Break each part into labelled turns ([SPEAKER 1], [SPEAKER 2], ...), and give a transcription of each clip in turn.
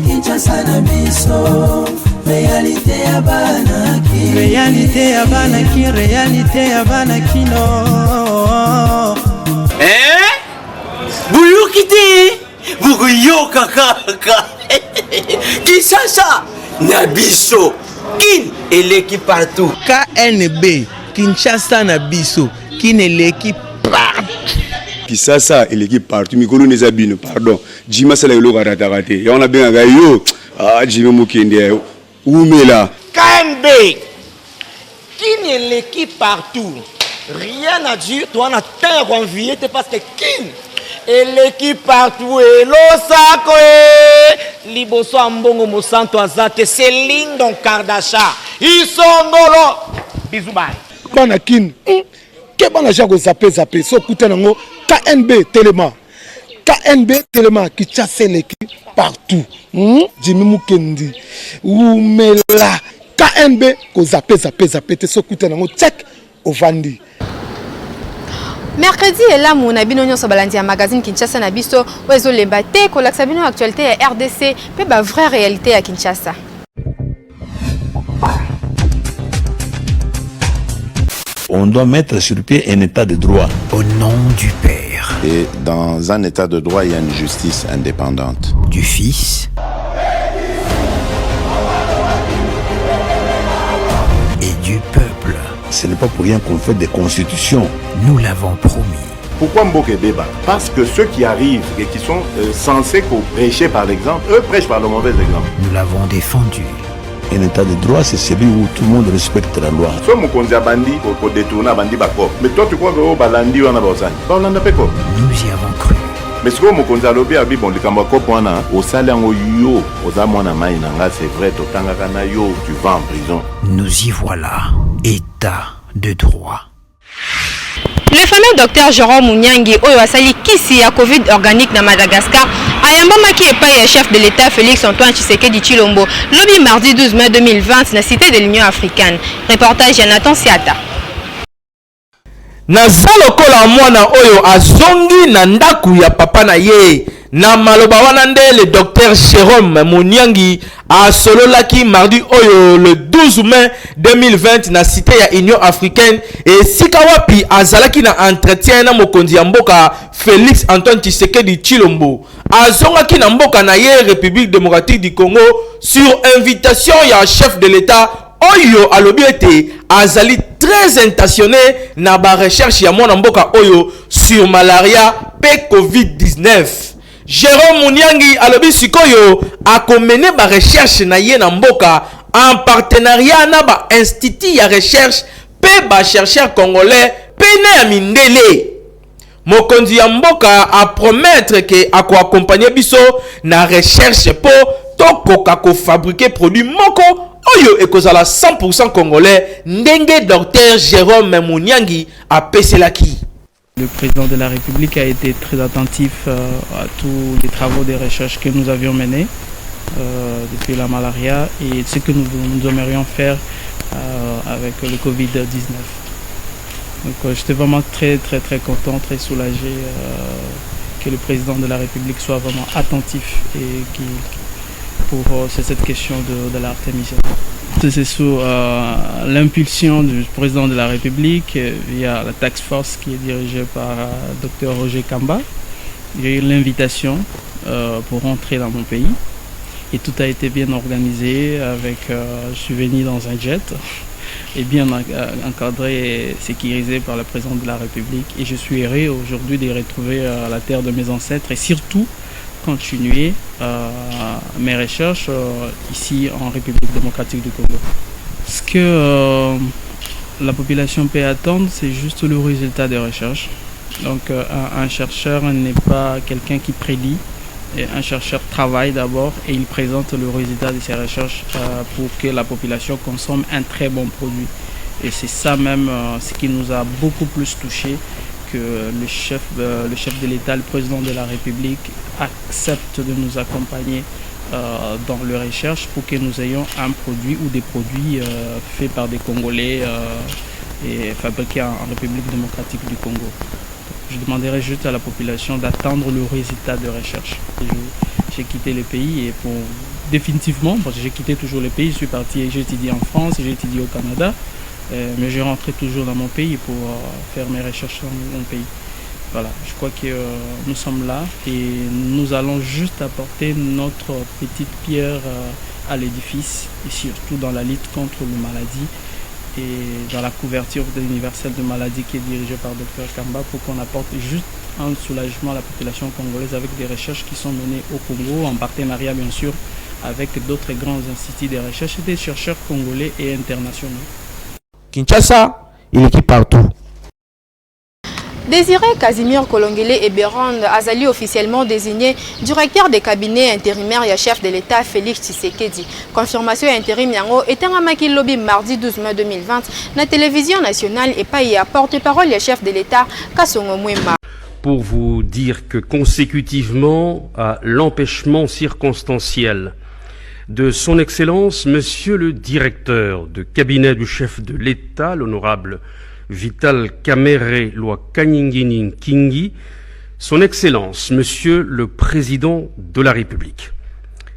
[SPEAKER 1] Kinshasa na biso réalité ya banaki réalité ya banaki réalité ya banaki no
[SPEAKER 2] Buyukite bukuyoka kaka Kinshasa na biso kin eleki partout
[SPEAKER 3] KNB Kinshasa na biso kin eleki partout
[SPEAKER 4] Kinshasa eleki partout mikolo neza bino pardon Jima sala yolo karata kate ya on a bien yo Jima mukende umela
[SPEAKER 5] KNB kin eleki partout rien à dire toi na terre envié parce que kin eleki partout et losako liboso ambongo mosanto azate Céline Don Kardasha isongolo bisous bye
[SPEAKER 6] bana kin ke bana jako zape so kuta nango KNB TELEMA Kinshasa eleki partout Jimmy Mukendi umela KNB ko zape te so kuta nango check ovandi.
[SPEAKER 7] Mercredi et là mon abino nyonso balandi magazine Kinshasa na biso ozo lembate ko laksabino actualité ya RDC pe ba vraie réalité à Kinshasa.
[SPEAKER 8] On doit mettre sur pied un état de droit.
[SPEAKER 9] Au nom du Père.
[SPEAKER 10] Et dans un état de droit, il y a une justice indépendante.
[SPEAKER 9] Du Fils. Et du peuple.
[SPEAKER 8] Ce n'est pas pour rien qu'on fait des constitutions.
[SPEAKER 9] Nous l'avons promis.
[SPEAKER 10] Pourquoi Mboké débat? Parce que ceux qui arrivent et qui sont censés prêcher par l'exemple, eux prêchent par le mauvais exemple.
[SPEAKER 9] Nous l'avons défendu.
[SPEAKER 8] Un état de droit, c'est celui où tout le monde respecte la loi.
[SPEAKER 10] Mais toi, tu crois que Balandi ou Anabosani?
[SPEAKER 9] Nous y avons cru.
[SPEAKER 10] Mais ce que Mokonza Lobi a dit, bon, le Kambako Poana, au Salango Yo, aux Amona Maïnanga, c'est vrai, Totangakana Yo, tu vas en prison.
[SPEAKER 9] Nous y voilà. État de droit.
[SPEAKER 7] Le fameux docteur Jérôme Mouniangi oyo asali kisi ya Covid organique na Madagascar ayambamaki epai ya chef de l'État Félix Antoine Tshisekedi Tshilombo lobi mardi 12 mai 2020 na cité de l'Union africaine. Reportage ya Nathan Siata.
[SPEAKER 11] Naza lokola mwana oyo azongi na ndaku ya papa na ye na maloba wana nde le docteur Jérôme Mouniangi asololaki mardi oyo le 12 mai 2020 na cité ya Union africaine et sika wapi azalaki na entretien na mokonzi ya mboka Félix Antoine Tshisekedi Tshilombo azongaki na mboka na ye République démocratique du Congo sur invitation ya chef de l'État oyo alobi ete azali très intentionné na ba recherche ya mwana mboka oyo sur malaria pe COVID-19. Jérôme Mouniangi alobi sikoyo akomene ba recherche na ye na mboka en partenariat na ba institut ya recherche pe ba chercheur congolais pe na ya mindele. Mokonzi ya mboka a promettre que ako accompagner biso na recherche po tokoka ko fabriquer produit moko oyo ekozala 100% congolais ndenge docteur Jérôme Mouniangi a peselaki.
[SPEAKER 12] Le président de la République a été très attentif à tous les travaux de recherche que nous avions menés depuis la malaria et ce que nous aimerions faire avec le Covid-19. Donc j'étais vraiment très content, très soulagé que le président de la République soit vraiment attentif et pour cette question de l'artémisia. C'est sous l'impulsion du président de la République via la task force qui est dirigée par Dr Roger Kamba. J'ai eu l'invitation pour rentrer dans mon pays et tout a été bien organisé je suis venu dans un jet et bien encadré et sécurisé par le président de la République et je suis heureux aujourd'hui de retrouver la terre de mes ancêtres et surtout continuer mes recherches ici en République démocratique du Congo. Ce que la population peut attendre, c'est juste le résultat des recherches. Donc un chercheur n'est pas quelqu'un qui prédit. Et un chercheur travaille d'abord et il présente le résultat de ses recherches pour que la population consomme un très bon produit. Et c'est ça même ce qui nous a beaucoup plus touché que le chef de l'État, le président de la République accepte de nous accompagner dans les recherches pour que nous ayons un produit ou des produits faits par des Congolais et fabriqués en République démocratique du Congo. Je demanderais juste à la population d'attendre le résultat de recherche. J'ai quitté le pays et définitivement, parce que j'ai quitté toujours le pays, je suis parti, j'ai étudié en France, j'ai étudié au Canada, mais je rentrais toujours dans mon pays pour faire mes recherches dans mon pays. Voilà, je crois que nous sommes là et nous allons juste apporter notre petite pierre à l'édifice et surtout dans la lutte contre les maladies et dans la couverture universelle de maladies qui est dirigée par Dr Kamba pour qu'on apporte juste un soulagement à la population congolaise avec des recherches qui sont menées au Congo en partenariat bien sûr avec d'autres grands instituts de recherche et des chercheurs congolais et internationaux.
[SPEAKER 11] Kinshasa, il est qui partout.
[SPEAKER 7] Désiré Casimir Kolongele et Bérande Azali officiellement désigné directeur des cabinets intérimaires et chef de l'État Félix Tshisekedi. Confirmation intérim yango etangamaki lobby mardi 12 mai 2020 na télévision nationale et pas y porte-parole le chef de l'État Kasongo Mwema.
[SPEAKER 13] Pour vous dire que consécutivement à l'empêchement circonstanciel de son Excellence, Monsieur le directeur de cabinet du chef de l'État, l'honorable Vital Kamerhe Loi Kanyinginin Kingi, son Excellence, Monsieur le Président de la République,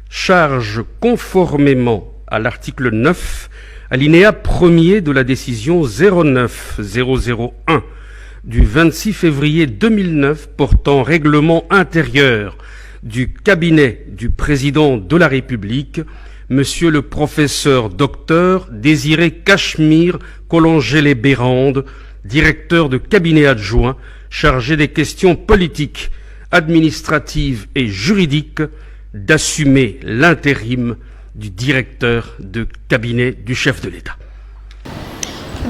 [SPEAKER 13] charge conformément à l'article 9, alinéa 1er de la décision 09001 du 26 février 2009 portant règlement intérieur du cabinet du Président de la République, Monsieur le professeur docteur Désiré Cachemire Kolongele Bérande, directeur de cabinet adjoint chargé des questions politiques, administratives et juridiques, d'assumer l'intérim du directeur de cabinet du chef de l'État.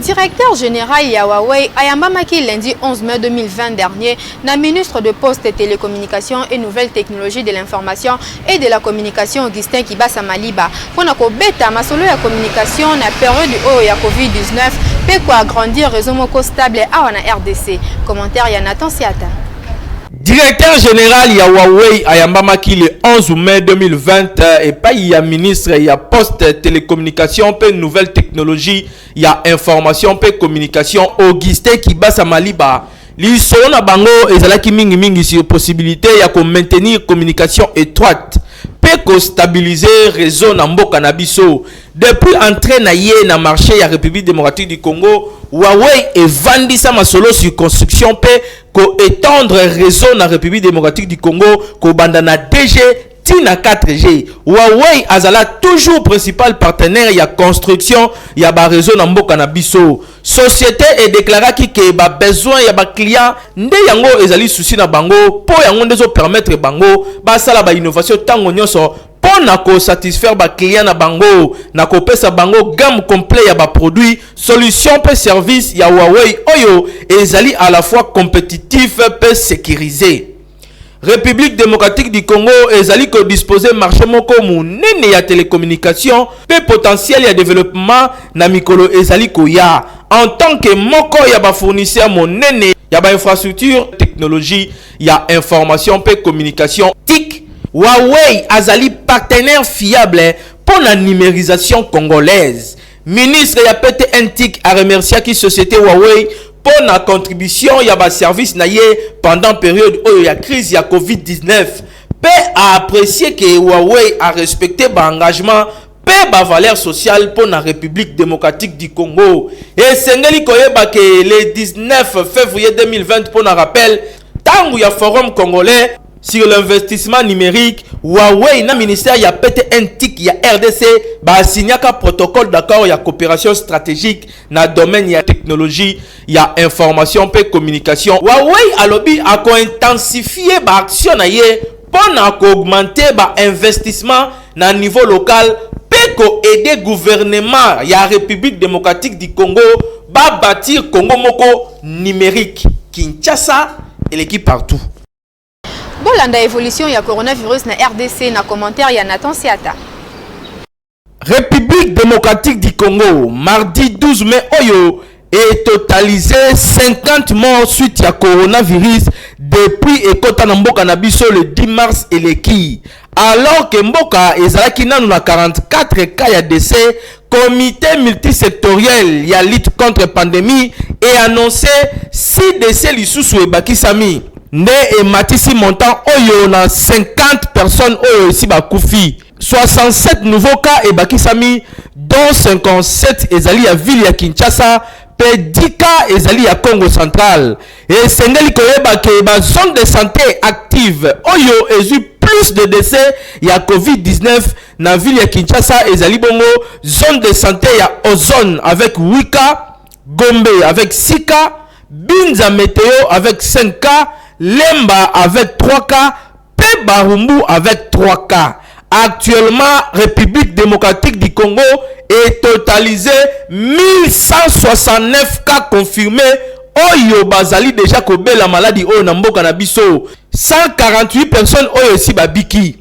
[SPEAKER 7] Directeur général Huawei ayambamaki lundi 11 mai 2020 dernier, na ministre de Postes et Télécommunications et Nouvelles Technologies de l'Information et de la Communication Augustin Kibasa Maliba. Pour na kobeta masolo ya communication na période ya Covid-19, pe ko agrandir réseau moko stable à na RDC. Commentaire ya Nathan Siata.
[SPEAKER 11] Directeur général ya Huawei ayambamaki le 11 mai 2020 et pas il y a ministre il y a poste télécommunication pe nouvelle technologie il y a information pe communication Augustin Kibasa Maliba li sona bango ezalaki mingi sur possibilité ya ko maintenir communication étroite pe ko stabiliser réseau na mboka na biso depuis entrée na ye na marché ya République démocratique du Congo. Huawei et vandisa masolo sur construction pe ko étendre réseau na République démocratique du Congo ko bandana DG tina 4G. Huawei azala toujours principal partenaire ya construction ya ba réseau na mboka na biso. Société est déclaré que ba besoin ya ba client nde yango ezali souci na bango po yango ndezo permettre bango ba sala ba innovation tango nyonso pona ko satisfaire ba client na bango na ko pesa bango gamme complet ya ba produit solution pe service ya Huawei oyo ezali à la fois compétitif pe sécurisé. République démocratique du Congo ezali ko disposer marché moko munene ya télécommunication pe potentiel ya développement na mikolo ezali ko ya en tant que moko ya ba fournisseur monene ya ba infrastructure technologie ya information pe communication TIC. Huawei azali partenaire fiable pour la numérisation congolaise. Ministre ya PTNTIC a remercié qui société Huawei pour la contribution ya ba service na ye pendant période où ya crise ya Covid-19. Pe a apprécié que Huawei a respecté ba engagement pe ba valeur sociale pour la République démocratique du Congo. Et sengeli koyeba que le 19 février 2020 pour la rappel tangu ya forum congolais sur l'investissement numérique, Huawei na ministère ya PTNTIC ya RDC ba signaka protocole d'accord ya coopération stratégique na domaine ya technologie ya information pe communication. Huawei alobi a ko intensifier ba action na ye pour na ko augmenter ba investissement na niveau local pe ko aider gouvernement ya République démocratique du Congo ba bâtir Congo moko numérique. Kinshasa et l'équipe partout.
[SPEAKER 7] Bolanda évolution ya coronavirus na RDC na commentaire ya Nathan Siata.
[SPEAKER 11] République démocratique du Congo, mardi 12 mai oyo est totalisé 50 morts suite à coronavirus depuis Ekota na mboka na biso le 10 mars eleki. Alors que mboka ezalaki nanu na 44 cas ya décès comité multisectoriel ya lutte contre pandémie et annoncé 6 décès lisusu ebakisami nde ematisi montant oyo na 50 personnes oyo ici bakufi 67 nouveaux cas ebakisami dont 57 ezali ya ville ya Kinshasa pe 10 cas ezali ya Congo central et sengeli koyeba ke ba zone de santé active oyo ezui plus de décès ya COVID-19 na ville ya Kinshasa ezali bongo zone de santé ya Ozone avec 8 cas, Gombe avec 6 cas, Binza Météo avec 5 cas, Lemba avec 3 cas, Pe Barumbu avec 3 cas. Actuellement, République démocratique du Congo est totalisé 1169 cas confirmés. Oyo bazali déjà kobe la maladie oyo na mboka na biso 148 personnes oyo si babiki.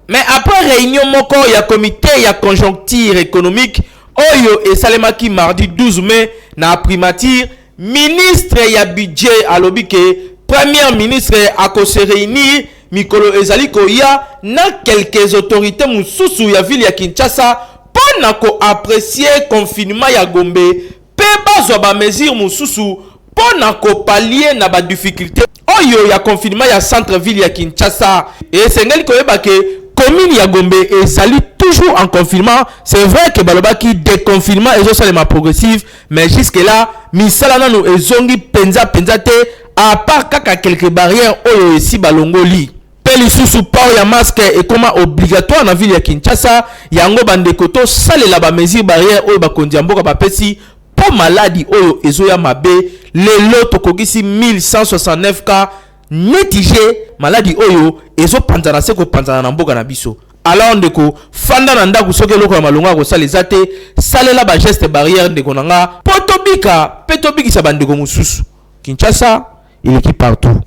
[SPEAKER 11] Mais après réunion moko ya comité ya conjoncture économique oyo esalemaki mardi 12 mai na primature ministre ya budget alobi ke premier ministre akose réunir mikolo ezali koya na quelques autorités mususu ya ville ya Kinshasa pona ko apprécier confinement ya Gombe pe bazwa ba mesure mususu pona ko pallier na ba difficulté oyo ya confinement ya centre ville ya Kinshasa et sengeli koyeba ke commune ya Gombe ezali toujours en confinement. C'est vrai que balobaki déconfinement et ça progressif mais jusque là misala nanu ezongi penza te à part kaka quelques barrières oyo ici balongoli peli susu pao ya masque et comment obligatoire na ville ya Kinshasa yango bandeko to salela ba mesure barrière oyo bakondi mboka bapesi po maladie oyo ezoya mabe lelo tokokisi 1169 cas netige maladie oyo ezo panzana seko panzana na mboka na biso. Alors ndeko fanda na ndaku soke loko ya malonga ko saleza te salela ba geste barrière ndeko nanga potobika petobiki sa bandeko mususu. Kinshasa il est partout.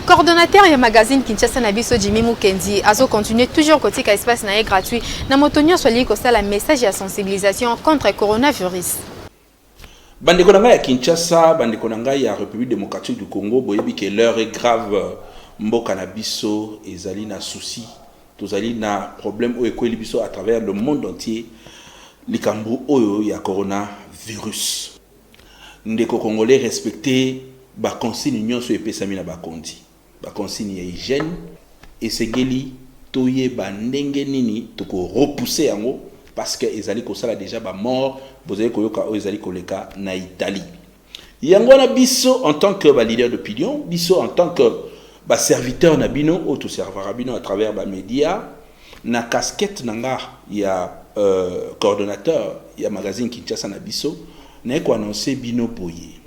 [SPEAKER 7] Coordonnateur du magazine Kinshasa Nabiso Jimmy Mukendi a continué toujours côté espace naé gratuit na motonio soli ko sala message de sensibilisation contre coronavirus.
[SPEAKER 14] Bandeko nanga ya Kinshasa, bandeko nanga ya République démocratique du Congo, boyebi que l'heure est grave mboka na biso ezali na souci, tozali na problème o ekweli biso à travers le monde entier likambo oyo ya coronavirus. Ndeko congolais respecter ba consigne nyonso epesami na bakondi. Ba consigne ya hygiène esengeli toye ba ndenge nini toko repousser yango parce que ezali ko sala déjà ba mort bozali koyoka o ezali koleka na Italie. Yango na biso en tant que ba leader d'opinion, biso en tant que ba serviteur na bino auto serveur bino à travers ba média na casquette nanga ya coordonnateur ya magazine Kinshasa na biso na ko annoncer bino boye.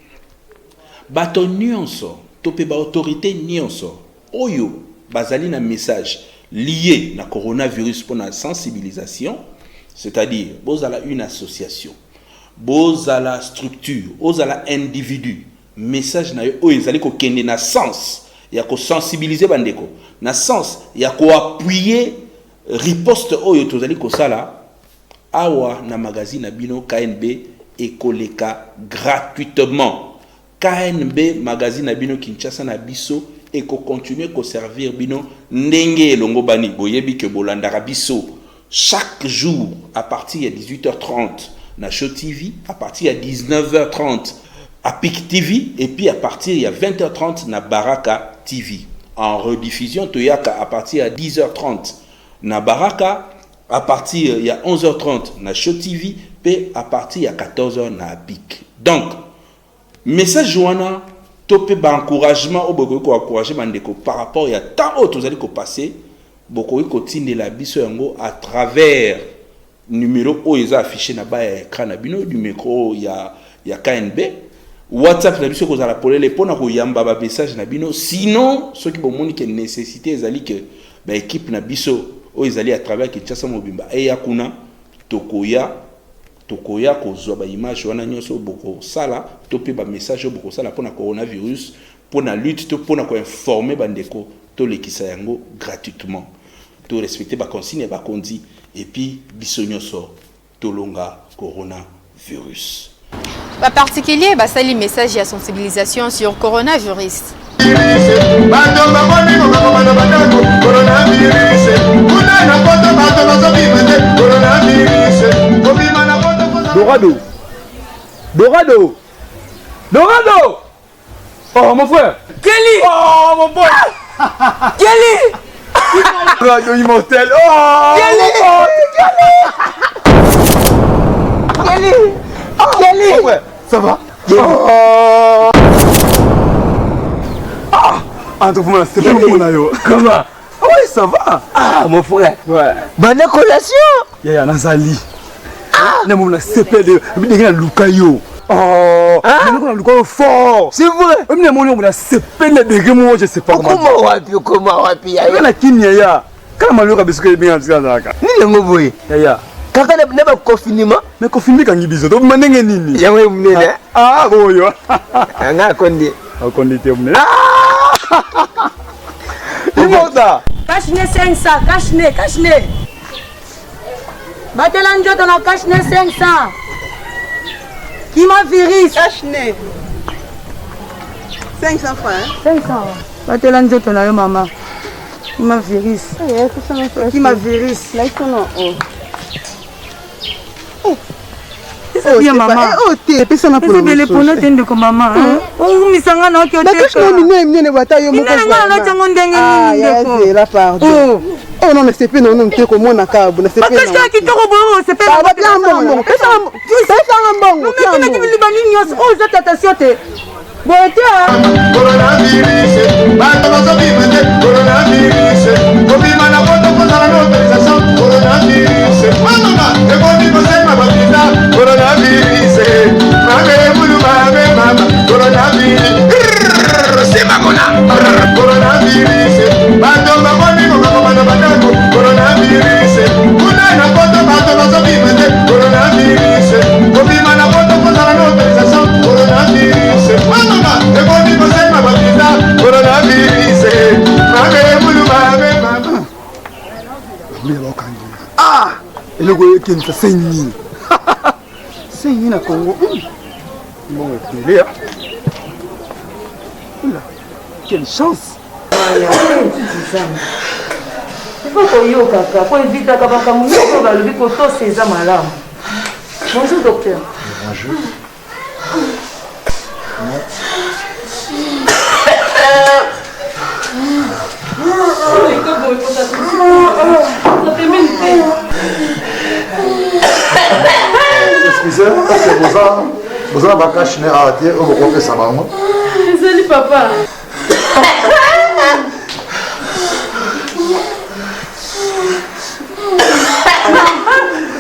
[SPEAKER 14] Bato nyonso topé ba autorité nyonso oyo bazali na message lié na coronavirus pour la sensibilisation, c'est-à-dire bozala une association, bozala structure, bozala individu, message na yo oyo ezali ko kende na sens ya ko sensibiliser bandeko, na sens ya ko appuyer riposte oyo tozali ko sala awa na magazine na bino KNB ekoleka gratuitement. KNB magazine na bino Kinshasa na biso et ko continuer ko servir bino ndenge elongo bani boyebi ke bolandaka biso chaque jour à partir de 18h30 na Show TV, à partir de 19h30 à PIC TV et puis à partir de 20h30 na Baraka TV. En rediffusion toyaka à partir de 10h30 na Baraka, à partir de 11h30 na Show TV et à partir de 14h na PIC. Donc message wana topé ba encouragement au boko ko encourager bandeko par rapport ya tant autres vous allez ko passer boko ko tinde la biso yango à travers numéro o eza affiché na ba écran na bino du micro ya KNB WhatsApp na biso ko za la polele pona ko yamba ba message na bino sinon ceux qui bon moni que nécessité ezali que ba équipe na biso o ezali à travers Kinshasa mobimba e ya kuna tokoya kozwa ba image wana nyonso boko sala topé ba message boko sala pona coronavirus pona lutte to pona ko informer bandeko to lekisa yango gratuitement to respecter ba consigne ba kondi et puis biso nyonso to longa coronavirus
[SPEAKER 7] ba particulier ba sali message ya sensibilisation sur coronavirus.
[SPEAKER 15] bato baboni kokakobana bandako coronavirus kuna na poto bato bazobima te coronavirus kobima na poto
[SPEAKER 16] Dorado. Oh mon frère.
[SPEAKER 11] Kelly.
[SPEAKER 16] Oh mon boy.
[SPEAKER 11] Kelly.
[SPEAKER 16] Radio immortel. Oh
[SPEAKER 11] Kelly. Kelly.
[SPEAKER 16] Ouais, ça va? Ah, donc moi, c'est pas mon ayo. Comment? Oui, ça va.
[SPEAKER 11] Ah, mon frère.
[SPEAKER 16] Ouais.
[SPEAKER 11] Bonne collation.
[SPEAKER 16] Yaya Nazali. Ah, na mon CP de Lukayo. Oh, mais on a Lukayo fort.
[SPEAKER 11] C'est vrai.
[SPEAKER 16] Même mon on a CP de moi, je sais pas
[SPEAKER 11] comment wapi
[SPEAKER 16] yaya. Na kimya ya. Kala maloka bisiko bien nzaka.
[SPEAKER 11] Nini ngoboye?
[SPEAKER 16] Yaya.
[SPEAKER 11] Kaka na confinement.
[SPEAKER 16] Mais confinement kangi biso. To manenge nini?
[SPEAKER 11] Yawe munene.
[SPEAKER 16] Ah, boyo.
[SPEAKER 11] Anga kondi.
[SPEAKER 16] Kondi te munene.
[SPEAKER 11] Imorta.
[SPEAKER 17] Cache-nez 500, cache-nez. Batela njoto na cache-nez 500. Qui m'a virus?
[SPEAKER 18] Cache-nez. 500 francs.
[SPEAKER 17] 500. Batela njoto na yo maman. Qui m'a virus? Qui m'a virus?
[SPEAKER 18] Là ils sont en haut.
[SPEAKER 17] C'est bien maman.
[SPEAKER 18] Oh t'es personne pour
[SPEAKER 17] nous. C'est bien pour nous tendre comme maman. Oh misanga na ki
[SPEAKER 18] oteka. Bakashna mine batayo moko.
[SPEAKER 17] Nina na tango ndenge
[SPEAKER 18] nini ndeko. Ah, la pardon. Oh non mais c'est pas non te ko mona kabu na c'est pas.
[SPEAKER 17] Bakashka ki toko bo, c'est pas.
[SPEAKER 18] Ba bien mbongo. Pesa mbongo.
[SPEAKER 17] Non mais ki libani nyos. Oh zata attention te. Boete
[SPEAKER 15] coronavirus. Bato bazobima te coronavirus. Kobima na poto kozala na autorisation coronavirus. Mama, eboni kosema bakita coronavirus. Mame bulu mame mama coronavirus. Sema kona coronavirus. Bato baboni kokakobana bandako coronavirus. Kuna na poto bato bazobima te coronavirus. Kobima na poto kozala na autorisation coronavirus. Mama, eboni kosema bakita coronavirus. Mame bulu mame mama.
[SPEAKER 16] Ah, et le goye qui nous fait
[SPEAKER 18] na Congo.
[SPEAKER 16] Bon, et là. Quelle chance.
[SPEAKER 17] Il faut qu'on y ait kaka, pour éviter que on va le koto ces malades. Bonjour docteur.
[SPEAKER 8] Bonjour. Excusez, parce que vous avez un cache à arrêter ou vous comprenez ça maman?
[SPEAKER 17] Salut papa.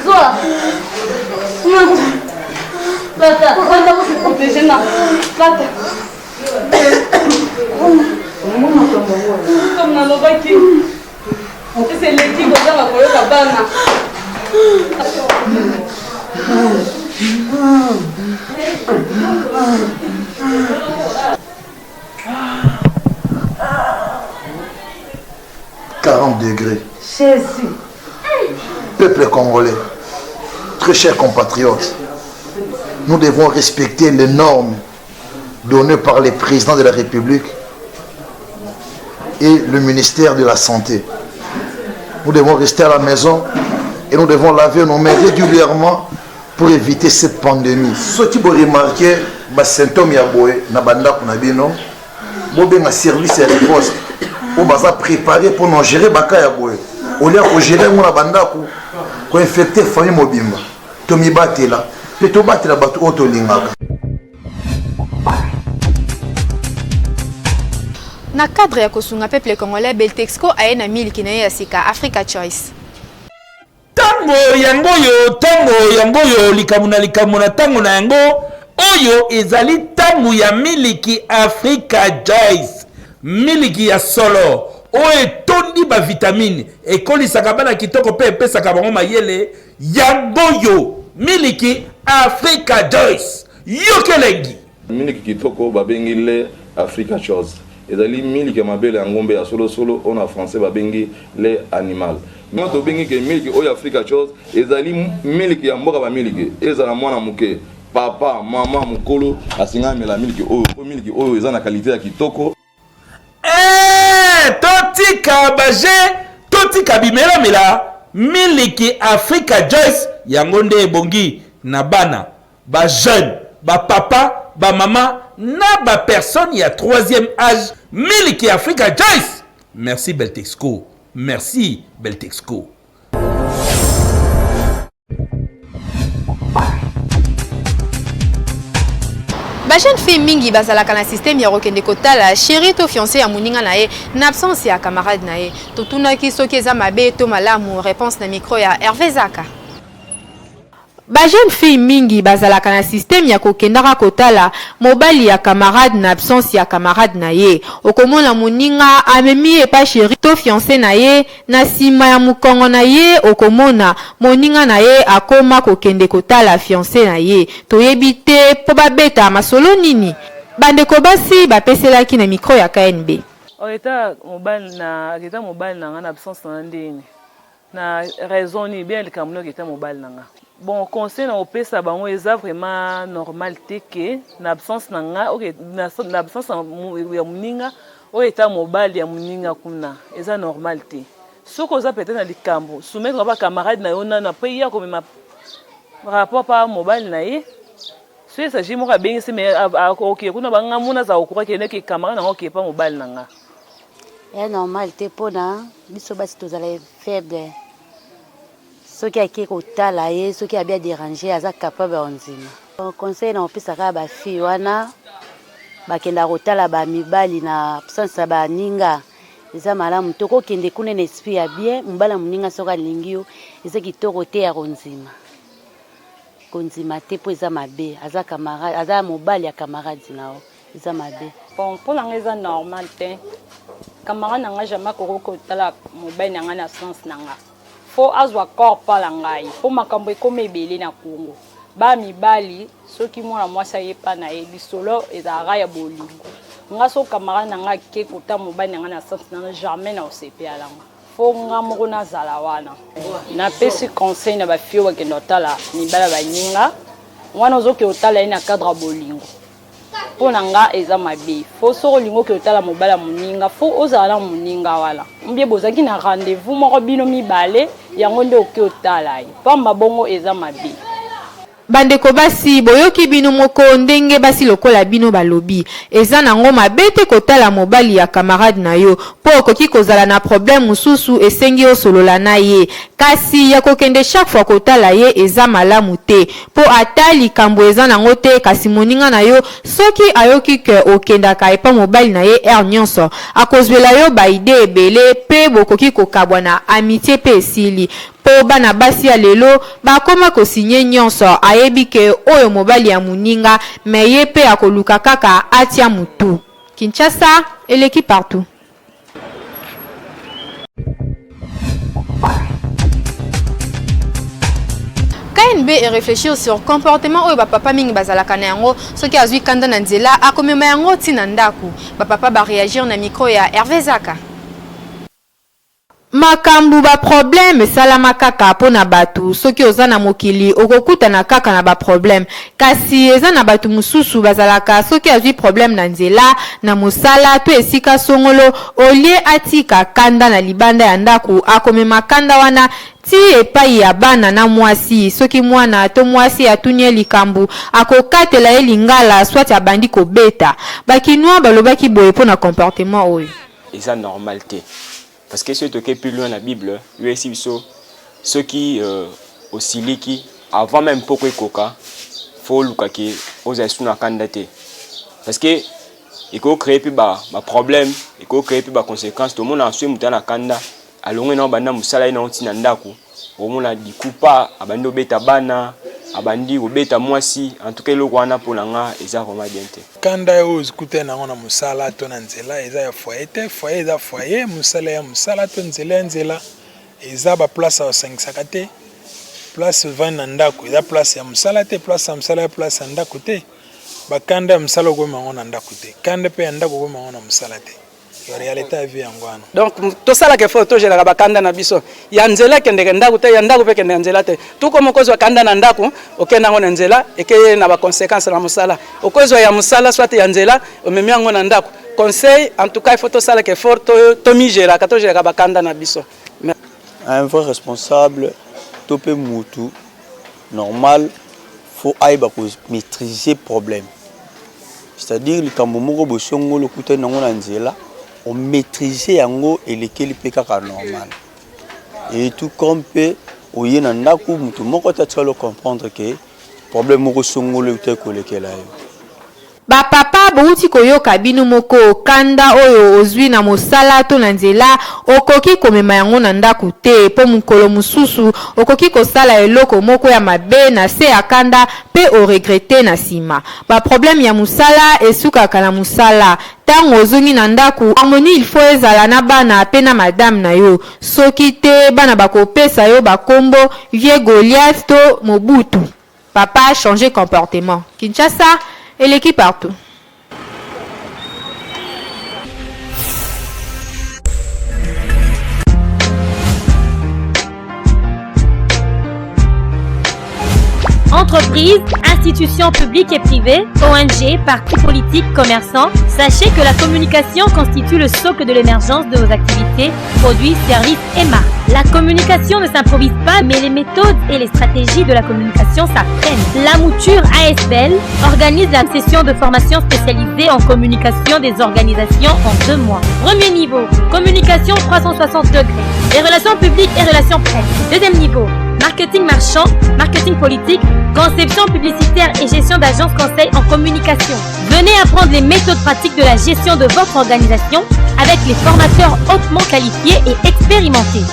[SPEAKER 17] Zoa. Tata, vous se protéger là. Tata. Comme dans le baki. C'est l'équipe qui va pour le cabana. «
[SPEAKER 8] 40 degrés.
[SPEAKER 17] Jésus.
[SPEAKER 8] Peuple congolais, très chers compatriotes, nous devons respecter les normes données par les présidents de la République et le ministère de la Santé. Nous devons rester à la maison et nous devons laver nos mains régulièrement pour éviter cette pandémie. Ce qui vous remarquez, les symptômes na banda kunabino, un service et riposte, on va préparer pour nous gérer baka ya boye. Au lieu de gérer mon banda pour infecter famille mobimba. Tomi batela, pe to batela batu otolingaka.
[SPEAKER 7] Na cadre ya kosunga peuple congolais Beltexco aye na miliki na ye ya sika Africa Choice.
[SPEAKER 11] Tango yango likamuna tango na yango oyo ezali tango ya miliki Africa Choice miliki ya solo oyo tondi ba vitamine ekolisaka bana kitoko pe pesaka bango mayele yango miliki Africa Choice yokelengi
[SPEAKER 19] miliki kitoko babengi le Africa Choice ezali miliki ya mabele ya ngombe ya solo on a français babengi le animal moi to bengi ke miliki oyo Africa Choice ezali miliki ya mboka ba miliki ezala mwana muke papa mama mukolo asinga mela miliki oyo eza na qualité ya kitoko
[SPEAKER 14] totika baje totika bimela miliki Africa Joyce yango nde ebongi na bana ba jeune ba papa ba mama na ba personne ya 3e âge miliki Africa Joyce. Merci Beltexco, merci Beltexco.
[SPEAKER 7] Ba jeune fille mingi bazalaka na système ya kokende kotala chéri to fiancé ya muninga na ye na absence ya camarade na ye totunaki soki eza mabe to malamu. Réponse na micro ya Hervé Zaka. Ba jeune fille mingi bazalaka na système ya kokendaka kotala mobali ya camarade na absence ya camarade na ye okomona muninga amemi epa chéri to fiancé na ye na sima ya mukongo na ye okomona moninga na ye akoma kokende kotala fiancé na ye toyebi te po babeta masolo nini. Bandeko basi bapeselaki na micro ya KNB.
[SPEAKER 20] Eta mobali na absence na ndeni na raison ni bien le kamuno kita mobali nanga. Bon, conseil na opesa bango eza vraiment normal que na absence nanga, OK, na absence ya muninga, o eta mobile ya muninga kuna, eza normal te. Soko za peut-être na likambo, soumettre ba camarade na yo na priya comme ma rapport pa mobile na ye. So ça j'ai mo ka bengi se mais OK, kuna banga muna za okura ke ne ke camarade na OK pa mobile nanga.
[SPEAKER 21] Ya normal te pona, biso basi tozala faible. Ceux qui ont kotala ye, ceux qui a bien dérangé, aza capable onzima. Conseil na opesa ka ba fille wana bakenda kotala ba mibali na absence ba ninga. Eza malamu toko kende kuna na esprit ya bien, mbala muninga soka lingio, eza kitoko te ya onzima. Konzima te po eza mabe, aza camarade, aza mobali ya camarade nao, eza mabe.
[SPEAKER 22] Bon, pour la raison normale te. Camarade nanga jamais kotala mobali nanga na absence nanga. Faut azwa corps pa la ngai po makambo ekome ebele na Congo ba mibali soki mwana mwasa ye pa na ye lisolo ezara ya bolingo nga so camarade nanga ke kota mobali nanga na sens na jamais na osepe alanga fo nga moko na zala wana na pesi conseil na ba fio wa kenotala mibala baninga wana ozoki otala ina cadre bolingo po nanga eza mabe fo so lingo ke otala mobala muninga fo ozala muninga wala mbie bozaki na rendez-vous moko bino mibale yango nde oke otala pamba bongo eza mabe.
[SPEAKER 7] Bandeko basi boyoki bino moko ndenge basi lokola bino balobi eza nango mabe te kotala mobali ya camarade na yo po okoki kozala na problème mususu esengi osolola na ye kasi ya kokende chaque fois kotala ye eza malamu te po ata likambo eza nango te kasi moninga na yo soki ayoki ke okendaka epa mobali na ye nyonso akozwela yo baide ebele pe bokoki kokabwa na amitié pe esili po bana basi ya lelo bakoma kosinye nyonso ayebi ke oyo mobali ya muninga me ye pe akoluka kaka atia mutu. Kinshasa eleki partout. KNB et réfléchir sur comportement oyo papa mingi bazalaka na yango soki azwi kanda na nzela akomema yango tina ndaku papa ba réagir na micro ya Hervé Zaka. Makambu ba problème salama kaka pona batu soki oza na mokili okokuta na kaka na ba problème kasi eza na batu mususu bazalaka soki azwi problème na nzela na musala to esika songolo olie atika kanda na libanda ya ndaku akomema kanda wana ti epai ya bana na mwasi soki mwana to mwasi atunie likambu akokatela ye lingala soit abandi kobeta bakinwa balobaki boye pona comportement oyo
[SPEAKER 23] eza normalité. Parce que si tu es plus loin dans la Bible, ceux qui oscillent, avant même pourquoi coca, faut que aux instruments candidatés. Parce que il faut créer plus bas problème, il faut créer plus bas conséquences. Tout le monde a su monter na kanda, alonge na banda musala na otinandaku. Au monde a dit coupa, abando beta bana. Abandi obeta mwasi en tout cas le wana polanga eza vraiment bien te
[SPEAKER 24] kanda yo zikuta na ngona musala to na nzela eza ya foyer te foyer eza foyer musala ya musala to nzela eza ba place ya 5 te place 20 na ndako eza place ya musala te place ya musala ya place ya ndako te ba kanda ya musala ko ngona ndako te kanda pe ya ndako ko ngona musala te la réalité est vie ngwana
[SPEAKER 25] donc to sala ke photo je la bakanda na biso ya nzela kende ndako te ya ndako pe kende nzela te tout comme kozwa kanda na ndako okenda ngona nzela eke na ba conséquences na musala okozwa ya musala soit ya nzela omemi ngona ndako conseil en tout cas il faut to sala que fort to migera ka to gera bakanda na biso.
[SPEAKER 1] Un vrai responsable topé mutu normal faut aiba ko maîtriser problème. C'est-à-dire le kamomoko bosongo le kuta nango na nzela on maîtriser yango et lequel peka ka normal. Et tout comme peut oye na ndaku mutu moko ta tsalo comprendre que problème moko songo le kuta ko lekela yo.
[SPEAKER 7] Ba papa bouti koyoka bino moko kanda oyo ozwi na mosala to na nzela okoki komema yango na ndaku te po mukolo mususu okoki kosala eloko moko ya mabe na se ya kanda pe o regretter na sima. Ba problème ya musala esukaka na musala tango ozongi na ndaku harmonie il faut ezala na bana pe na madame na yo soki te bana bakopesa yo bakombo vie Goliath to Mobutu. Papa changer comportement. Kinshasa et l'équipe partout.
[SPEAKER 2] Entreprises, institutions publiques et privées, ONG, partis politiques, commerçants, sachez que la communication constitue le socle de l'émergence de vos activités, produits, services et marques. La communication ne s'improvise pas, mais les méthodes et les stratégies de la communication s'apprennent. La mouture ASBL organise la session de formation spécialisée en communication des organisations en 2 mois. Premier niveau, communication 360 degrés, les relations publiques et relations presse. Deuxième niveau, marketing marchand, marketing politique, conception publicitaire et gestion d'agence conseil en communication. Venez apprendre les méthodes pratiques de la gestion de votre organisation avec les formateurs hautement qualifiés et expérimentés.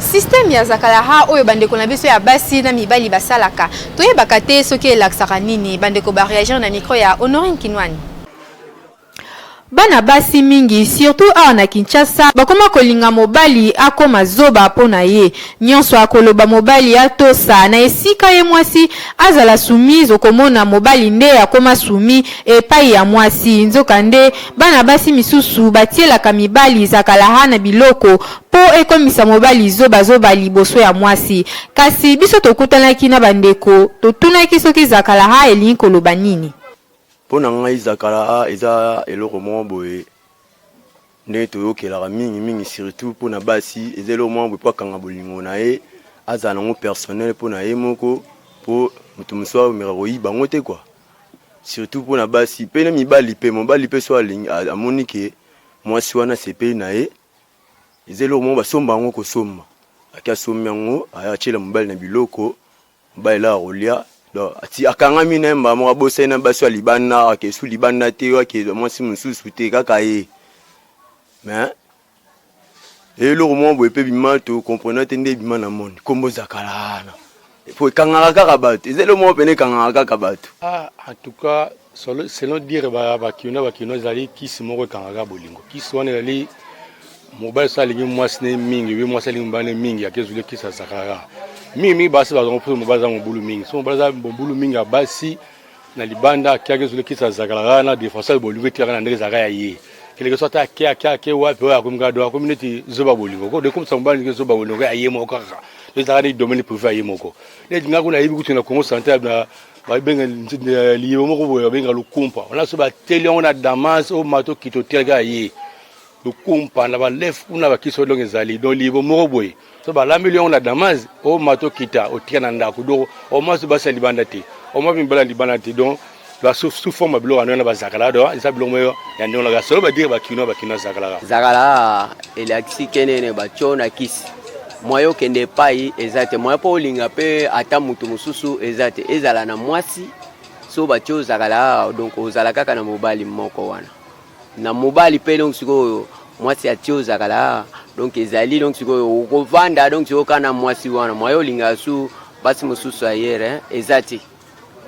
[SPEAKER 7] Système ya zakalaha oyo bandeko na biso ya basi na mibali basalaka. Toyebaka te soki elaksaka nini bandeko ba réagir na micro ya Honorine Kinwani. Bana basi mingi surtout awa na Kinshasa bakoma kolinga mobali akoma zoba pona ye nyonso akoloba mobali atosa na esika ye mwasi azala soumise okomona mobali nde akoma soumis epai ya mwasi nzoka nde bana basi misusu batielaka mibali zakalaha na biloko po ekomisa mobali zoba liboso ya mwasi kasi biso tokutanaki na bandeko totunaki soki zakalaha elingi koloba nini.
[SPEAKER 1] Pona ngai zakala eza eloko mo boye nde toyokelaka mingi surtout pona basi ezelo mo boye pakanga bolingo na ye azala nango personnel pona ye moko po mutu muswa omeka koyiba ngo te kwa surtout pona basi pe na mibali pe so amoni ke mwasi wana sepeli na ye ezelo mo basomba ngo kosomba akasomba ngo ayachela mobali na biloko mobali la rolia ati akanga minemba mo abosai na baso libana akesu libana te ake mwasi mususu te kaka ye mais eloko mo boye pe bima to comprendre te nde bima na monde kombo zakalana faut kanga kaka bato ezelo mo pene kanga kaka bato
[SPEAKER 3] en tout cas selon dire bakino zali kisi moko kanga bolingo kisi wana zali mobile salingi mwasi ne mingi we mwasi salingi mbane mingi akezule kisa zakala mingi basi bazongo pour mobaza mobulu mingi so mobaza mobulu mingi abasi na libanda akezule kisa zakala na défenseur bolingo tirana ndenge zakaya ye quelque soit akia wapi wa kumga do community zoba bolingo ko de comme ça mbani zoba bolingo ya ye moko kaka les zakala domaine privé ye moko ne dinga kuna yibi kutu na Congo santé na ba benga liyo moko boyo benga lukumpa on a so ba télé on a Damas au mato kito telga ye lukumpa na ba lef kuna ba kiso longe zali don libo moko boye so ba la million na Damas au mato kita o tiana ndako do o maso ba sali banda te o ma bimbala libana te donc la sous forme blo ana ba zakala do isa blo moyo ya ndona ga so ba dire ba kino
[SPEAKER 4] zakala elaxi kenene ba chona kisi moyo kende pai ezate moyo po linga pe ata mutu mususu ezate ezala na mwasi so ba cho zakala donc ozala kaka na mobali moko wana na mobali pe donc siko mwasi atio zakala donc ezali donc siko kovanda donc siko kana mwasi wana moyo linga su basi mususu ayere ezati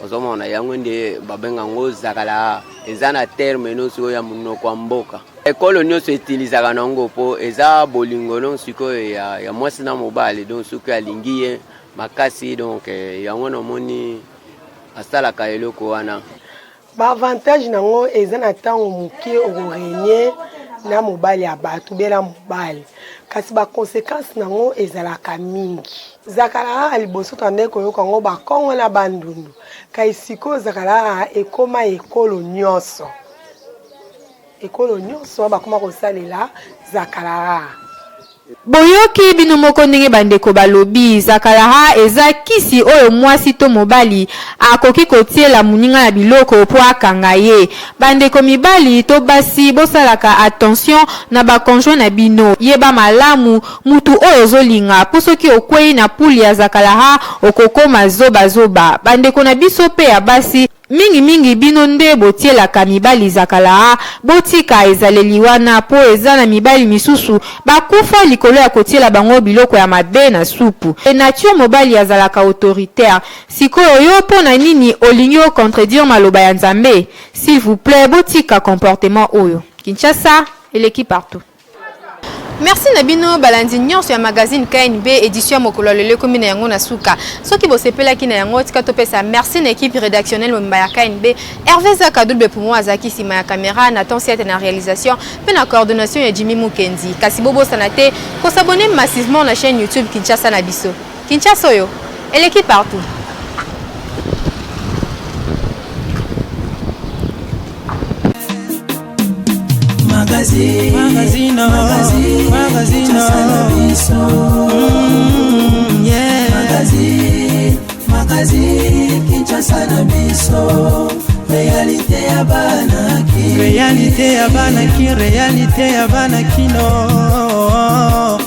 [SPEAKER 4] ozomona yango nde babenga ngo zakala ezana terme no siko ya munoko mboka ekolo nyonso etilizaka nango po eza bolingo donc siko ya mwasi na mobali donc siko alingi ye makasi donc yango nomoni asalaka eloko wana
[SPEAKER 5] ba avantage nango eza na tango moke okorenie na mobali ya bato bela mobali kasi ba conséquence nango ezalaka mingi zakala liboso tande koyoka ngo bakongo na bandundu kai siko zakala ekoma ekolo nyonso ekolo nyonso bakoma kosalela Zakalara.
[SPEAKER 7] Boyoki bino moko ndenge bandeko balobi Zakalara eza kisi oyo mwasi to mobali akoki kotiela muninga na biloko po akanga ye. Bandeko mibali to basi bosalaka attention na ba conjoint na bino yeba malamu mutu oyo zolinga po soki okwei na puli ya Zakalara okokoma zoba. Bandeko na biso pe ya basi mingi bino nde botielaka mibali Zakalara botika ezaleli wana po eza na mibali misusu bakufa likolo ya kotiela bango biloko ya mabe na supu. Nature mobali azalaka autoritaire. Sikoyo yo po na nini olingi o contredire maloba ya Nzambe? S'il vous plaît botika comportement oyo. Kinshasa eleki partout. Merci Nabino balandi nyonso ya magazine KNB édition mokolo lelo komi na yango na suka. Soki bosepelaki na yango tika topesa merci na équipe rédactionnelle momba ya KNB. Hervé Zakadouble pour moi Azaki sima ya caméra na Tonsiete na réalisation pe na coordination ya Jimmy Mukendi. Kasi bobo sanate ko s'abonner massivement na chaîne YouTube Kinshasa na biso. Kinshasa yo, elle est partout.
[SPEAKER 6] Magazine, Kinshasa na biso. Réalité ya banaki, réalité ya banaki, réalité ya banaki no.